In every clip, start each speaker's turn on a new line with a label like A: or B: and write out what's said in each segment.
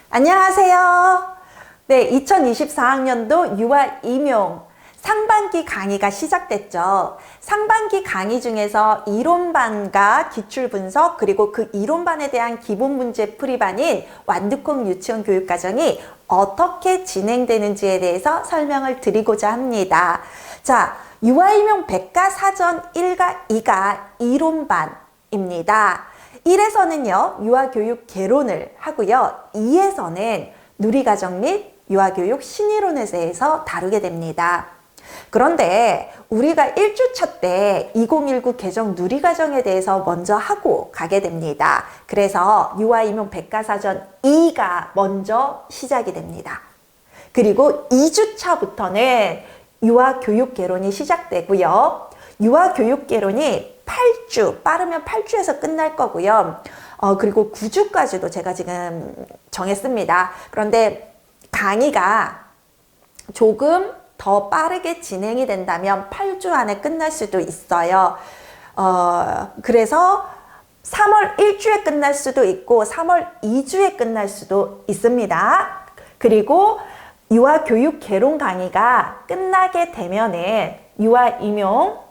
A: 안녕하세요. 네, 2024학년도 유아 임용 상반기 강의가 시작됐죠. 상반기 강의 중에서 이론반과 기출분석 그리고 그 이론반에 대한 기본 문제 풀이반인 완두콩 유치원 교육과정이 어떻게 진행되는지에 대해서 설명을 드리고자 합니다. 자, 유아 임용 백과사전 1과 2가 이론반입니다. 1에서는요, 유아교육 개론을 하고요. 2에서는 누리과정 및 유아교육 신이론에 대해서 다루게 됩니다. 그런데 우리가 1주차 때 2019 개정 누리과정에 대해서 먼저 하고 가게 됩니다. 그래서 유아임용 백과사전 2가 먼저 시작이 됩니다. 그리고 2주차부터는 유아교육 개론이 시작되고요. 유아교육 개론이 8주, 빠르면 8주에서 끝날 거고요. 그리고 9주까지도 제가 지금 정했습니다. 그런데 강의가 조금 더 빠르게 진행이 된다면 8주 안에 끝날 수도 있어요. 그래서 3월 1주에 끝날 수도 있고 3월 2주에 끝날 수도 있습니다. 그리고 유아교육 개론 강의가 끝나게 되면은 유아임용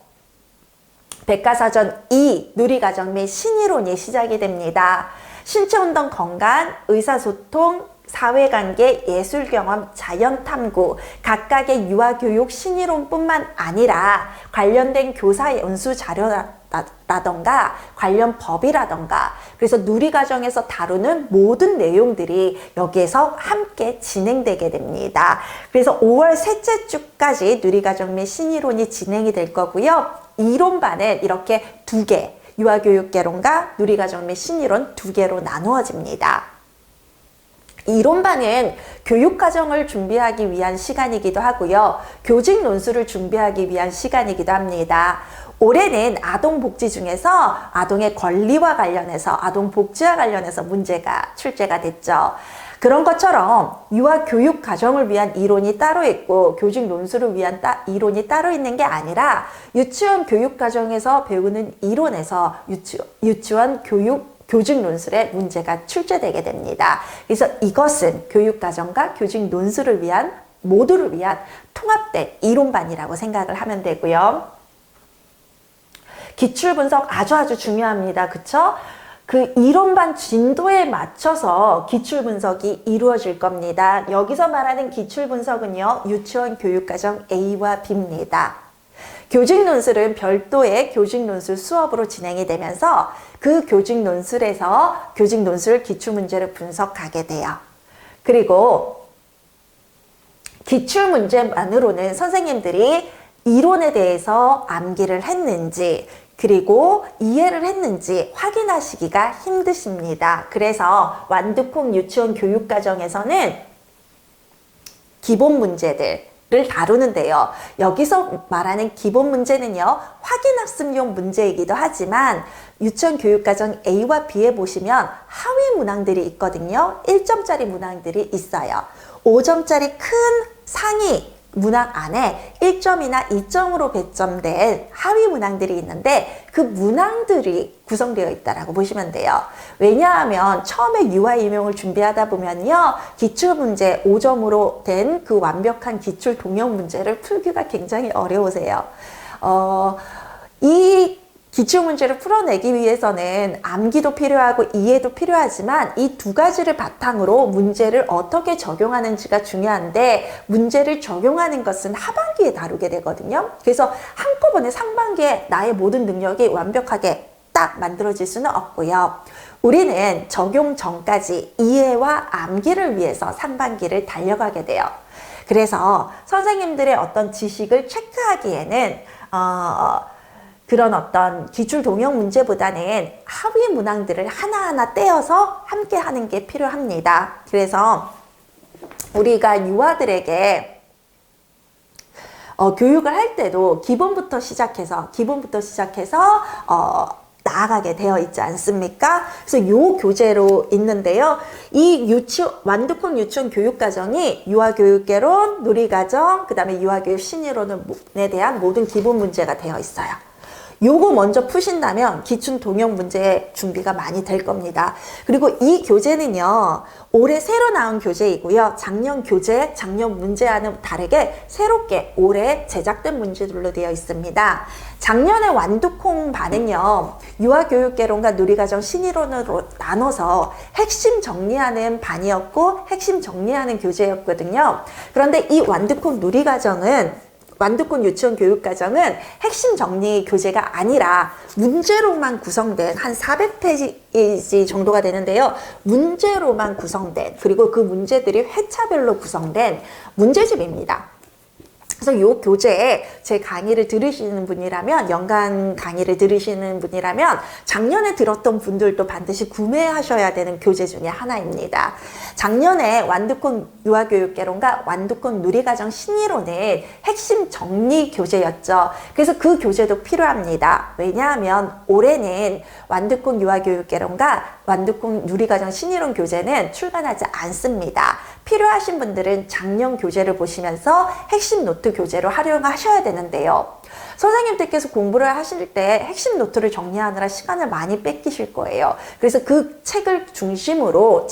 A: 백과사전 2 누리과정 및 신이론이 시작이 됩니다. 신체운동 건강, 의사소통, 사회관계, 예술경험, 자연탐구, 각각의 유아교육 신이론뿐만 아니라 관련된 교사 연수 자료라던가 관련 법이라던가 그래서 누리과정에서 다루는 모든 내용들이 여기에서 함께 진행되게 됩니다. 그래서 5월 셋째 주까지 누리과정 및 신이론이 진행이 될 거고요. 이론반은 이렇게 두 개, 유아교육개론과 누리과정 및 신이론 두 개로 나누어집니다. 이론반은 교육과정을 준비하기 위한 시간이기도 하고요. 교직 논술을 준비하기 위한 시간이기도 합니다. 올해는 아동복지 중에서 아동의 권리와 관련해서 아동복지와 관련해서 문제가 출제가 됐죠. 그런 것처럼 유아교육과정을 위한 이론이 따로 있고 교직 논술을 위한 이론이 따로 있는 게 아니라 유치원 교육과정에서 배우는 이론에서 유치원 교직 논술의 문제가 출제되게 됩니다. 그래서 이것은 교육과정과 교직 논술을 위한 모두를 위한 통합된 이론반이라고 생각을 하면 되고요. 기출분석 아주 중요합니다. 그쵸? 그 이론반 진도에 맞춰서 기출분석이 이루어질 겁니다. 여기서 말하는 기출분석은요. 유치원 교육과정 A와 B입니다. 교직논술은 별도의 교직논술 수업으로 진행이 되면서 그 교직논술에서 교직논술 기출문제를 분석하게 돼요. 그리고 기출문제만으로는 선생님들이 이론에 대해서 암기를 했는지 그리고 이해를 했는지 확인하시기가 힘드십니다. 그래서 완두콩 유치원 교육과정에서는 기본 문제들을 다루는데요. 여기서 말하는 기본 문제는요. 확인학습용 문제이기도 하지만 유치원 교육과정 A와 B에 보시면 하위 문항들이 있거든요. 1점짜리 문항들이 있어요. 5점짜리 큰 상위 문항 안에 1점이나 2점으로 배점된 하위 문항들이 있는데 그 문항들이 구성되어 있다라고 보시면 돼요. 왜냐하면 처음에 유아임용을 준비하다 보면요. 기출문제 5점으로 된 그 완벽한 기출 동형 문제를 풀기가 굉장히 어려우세요. 이 기출문제를 풀어내기 위해서는 암기도 필요하고 이해도 필요하지만 이 두 가지를 바탕으로 문제를 어떻게 적용하는지가 중요한데 문제를 적용하는 것은 하반기에 다루게 되거든요. 그래서 한꺼번에 상반기에 나의 모든 능력이 완벽하게 딱 만들어질 수는 없고요. 우리는 적용 전까지 이해와 암기를 위해서 상반기를 달려가게 돼요. 그래서 선생님들의 어떤 지식을 체크하기에는 그런 어떤 기출 동형 문제보다는 하위 문항들을 하나하나 떼어서 함께 하는 게 필요합니다. 그래서 우리가 유아들에게 교육을 할 때도 기본부터 시작해서 나아가게 되어 있지 않습니까? 그래서 요 교재로 있는데요. 이 완두콩 유치원 교육과정이 유아교육개론, 누리과정, 그 다음에 유아교육 신이론에 대한 모든 기본 문제가 되어 있어요. 요거 먼저 푸신다면 기출 통역 문제 준비가 많이 될 겁니다. 그리고 이 교재는요, 올해 새로 나온 교재이고요. 작년 교재, 작년 문제와는 다르게 새롭게 올해 제작된 문제들로 되어 있습니다. 작년에 완두콩 반은요, 유아교육개론과 누리과정 신이론으로 나눠서 핵심 정리하는 반이었고 핵심 정리하는 교재였거든요. 그런데 이 완두콩 누리과정은 완두콩 유치원 교육과정은 핵심 정리 교재가 아니라 문제로만 구성된 한 400페이지 정도가 되는데요. 문제로만 구성된, 그리고 그 문제들이 회차별로 구성된 문제집입니다. 그래서 이 교재에 제 강의를 들으시는 분이라면, 연간 강의를 들으시는 분이라면 작년에 들었던 분들도 반드시 구매하셔야 되는 교재 중에 하나입니다. 작년에 완두콩 유아교육개론과 완두콩 누리과정 신이론은 핵심 정리 교재였죠. 그래서 그 교재도 필요합니다. 왜냐하면 올해는 완두콩 유아교육개론과 완두콩 누리과정 신이론 교재는 출간하지 않습니다. 필요하신 분들은 작년 교재를 보시면서 핵심 노트 교재로 활용하셔야 되는데요. 선생님들께서 공부를 하실 때 핵심 노트를 정리하느라 시간을 많이 뺏기실 거예요. 그래서 그 책을 중심으로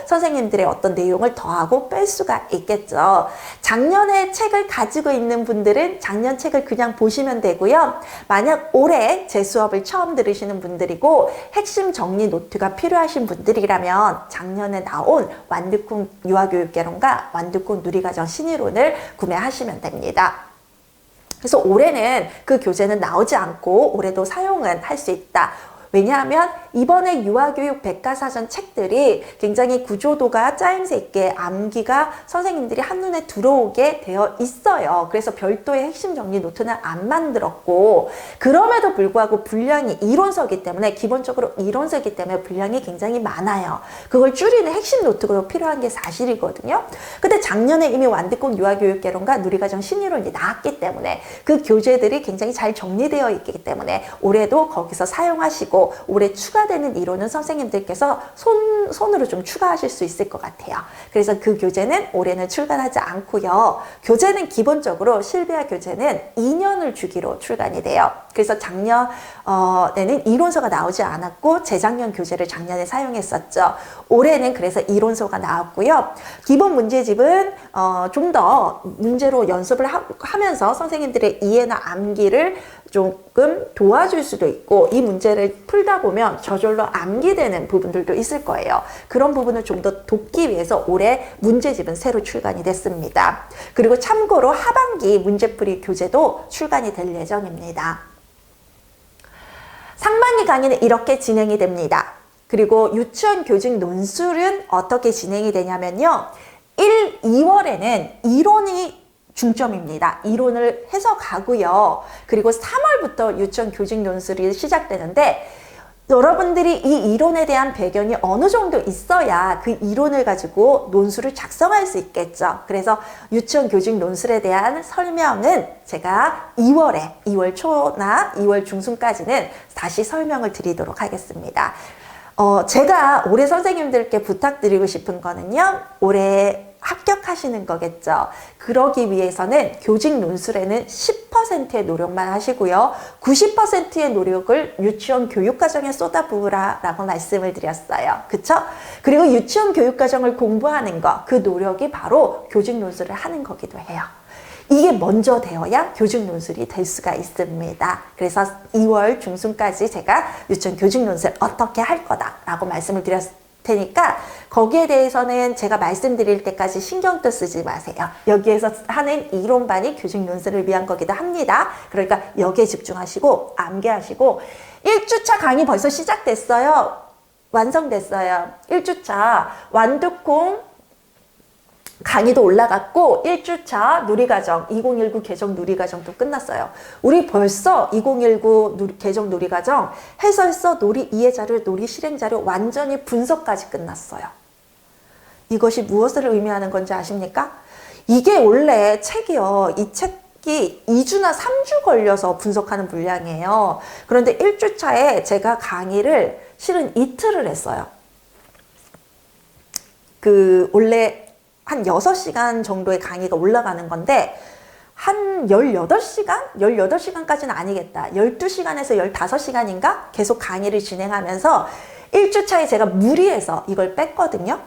A: 선생님들의 어떤 내용을 더하고 뺄 수가 있겠죠. 작년에 책을 가지고 있는 분들은 작년 책을 그냥 보시면 되고요. 만약 올해 제 수업을 처음 들으시는 분들이고 핵심 정리 노트가 필요하신 분들이라면 작년에 나온 완두콩 유아교육개론과 완두콩 누리과정 신이론을 구매하시면 됩니다. 그래서 올해는 그 교재는 나오지 않고 올해도 사용은 할 수 있다. 왜냐하면 이번에 유아교육 백과사전 책들이 굉장히 구조도가 짜임새 있게 암기가 선생님들이 한눈에 들어오게 되어 있어요. 그래서 별도의 핵심 정리 노트는 안 만들었고, 그럼에도 불구하고 분량이 이론서이기 때문에, 기본적으로 이론서이기 때문에 분량이 굉장히 많아요. 그걸 줄이는 핵심 노트가 필요한 게 사실이거든요. 근데 작년에 이미 완두콩 유아교육개론과 누리과정 신이론이 나왔기 때문에 그 교재들이 굉장히 잘 정리되어 있기 때문에 올해도 거기서 사용하시고, 올해 추가되는 이론은 선생님들께서 손으로 좀 추가하실 수 있을 것 같아요. 그래서 그 교재는 올해는 출간하지 않고요. 교재는 기본적으로 실비아 교재는 2년을 주기로 출간이 돼요. 그래서 작년에는 이론서가 나오지 않았고 재작년 교재를 작년에 사용했었죠. 올해는 그래서 이론서가 나왔고요. 기본 문제집은 좀 더 문제로 연습을 하면서 선생님들의 이해나 암기를 조금 도와줄 수도 있고, 이 문제를 풀다 보면 저절로 암기되는 부분들도 있을 거예요. 그런 부분을 좀 더 돕기 위해서 올해 문제집은 새로 출간이 됐습니다. 그리고 참고로 하반기 문제풀이 교재도 출간이 될 예정입니다. 상반기 강의는 이렇게 진행이 됩니다. 그리고 유치원 교직 논술은 어떻게 진행이 되냐면요. 2월에는 이론이 중점입니다. 이론을 해서 가고요. 그리고 3월부터 유치원 교직 논술이 시작되는데, 여러분들이 이 이론에 대한 배경이 어느 정도 있어야 그 이론을 가지고 논술을 작성할 수 있겠죠. 그래서 유치원 교직 논술에 대한 설명은 제가 2월 초나 2월 중순까지는 다시 설명을 드리도록 하겠습니다. 제가 올해 선생님들께 부탁드리고 싶은 거는요, 올해 합격하시는 거겠죠. 그러기 위해서는 교직 논술에는 10%의 노력만 하시고요. 90%의 노력을 유치원 교육과정에 쏟아부으라라고 말씀을 드렸어요. 그쵸? 그리고 유치원 교육과정을 공부하는 거, 그 노력이 바로 교직 논술을 하는 거기도 해요. 이게 먼저 되어야 교직 논술이 될 수가 있습니다. 그래서 2월 중순까지 제가 유치원 교직 논술 어떻게 할 거다라고 말씀을 드렸습니다. 테니까 거기에 대해서는 제가 말씀드릴 때까지 신경도 쓰지 마세요. 여기에서 하는 이론반이 교직 논술을 위한 거기도 합니다. 그러니까 여기에 집중하시고 암기하시고, 1주차 강의 벌써 시작됐어요. 완성됐어요. 1주차 완두콩 강의도 올라갔고 1주차 누리과정 2019 개정 누리과정도 끝났어요. 우리 벌써 2019 개정 누리과정 해설서, 놀이 이해자료, 놀이 실행자료 완전히 분석까지 끝났어요. 이것이 무엇을 의미하는 건지 아십니까? 이게 원래 책이요. 이 책이 2주나 3주 걸려서 분석하는 분량이에요. 그런데 1주차에 제가 강의를 실은 이틀을 했어요. 원래 한 6시간 정도의 강의가 올라가는 건데 한 18시간? 18시간까지는 아니겠다. 12시간에서 15시간인가? 계속 강의를 진행하면서 1주차에 제가 무리해서 이걸 뺐거든요.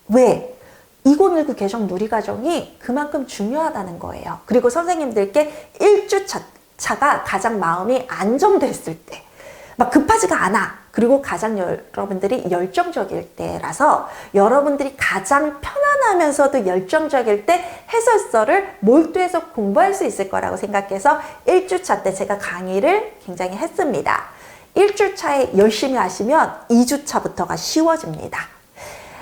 A: 왜? 2019 개정 누리과정이 그만큼 중요하다는 거예요. 그리고 선생님들께 1주차가 가장 마음이 안정됐을 때, 막 급하지가 않아. 그리고 가장 여러분들이 열정적일 때라서 여러분들이 가장 편안하면서도 열정적일 때 해설서를 몰두해서 공부할 수 있을 거라고 생각해서 1주차 때 제가 강의를 굉장히 했습니다. 1주차에 열심히 하시면 2주차부터가 쉬워집니다.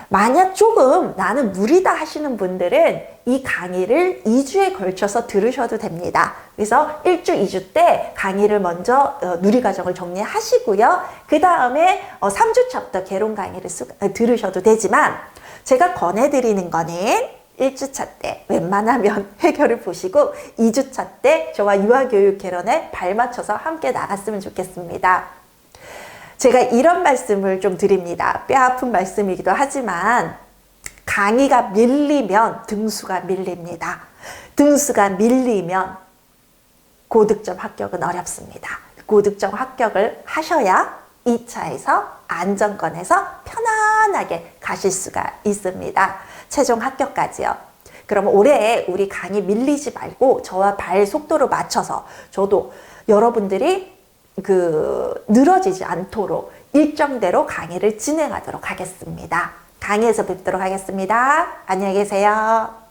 A: 만약 조금 나는 무리다 하시는 분들은 이 강의를 2주에 걸쳐서 들으셔도 됩니다. 그래서 1주, 2주 때 강의를 먼저 누리과정을 정리하시고요. 그 다음에 3주차부터 개론 강의를 들으셔도 되지만 제가 권해드리는 거는 1주차 때 웬만하면 해결을 보시고 2주차 때 저와 유아교육 개론에 발맞춰서 함께 나갔으면 좋겠습니다. 제가 이런 말씀을 좀 드립니다. 뼈 아픈 말씀이기도 하지만 강의가 밀리면 등수가 밀립니다. 등수가 밀리면 고득점 합격은 어렵습니다. 고득점 합격을 하셔야 2차에서 안정권에서 편안하게 가실 수가 있습니다. 최종 합격까지요. 그럼 올해 우리 강의 밀리지 말고 저와 발 속도로 맞춰서 저도 여러분들이 늘어지지 않도록 일정대로 강의를 진행하도록 하겠습니다. 강의에서 뵙도록 하겠습니다. 안녕히 계세요.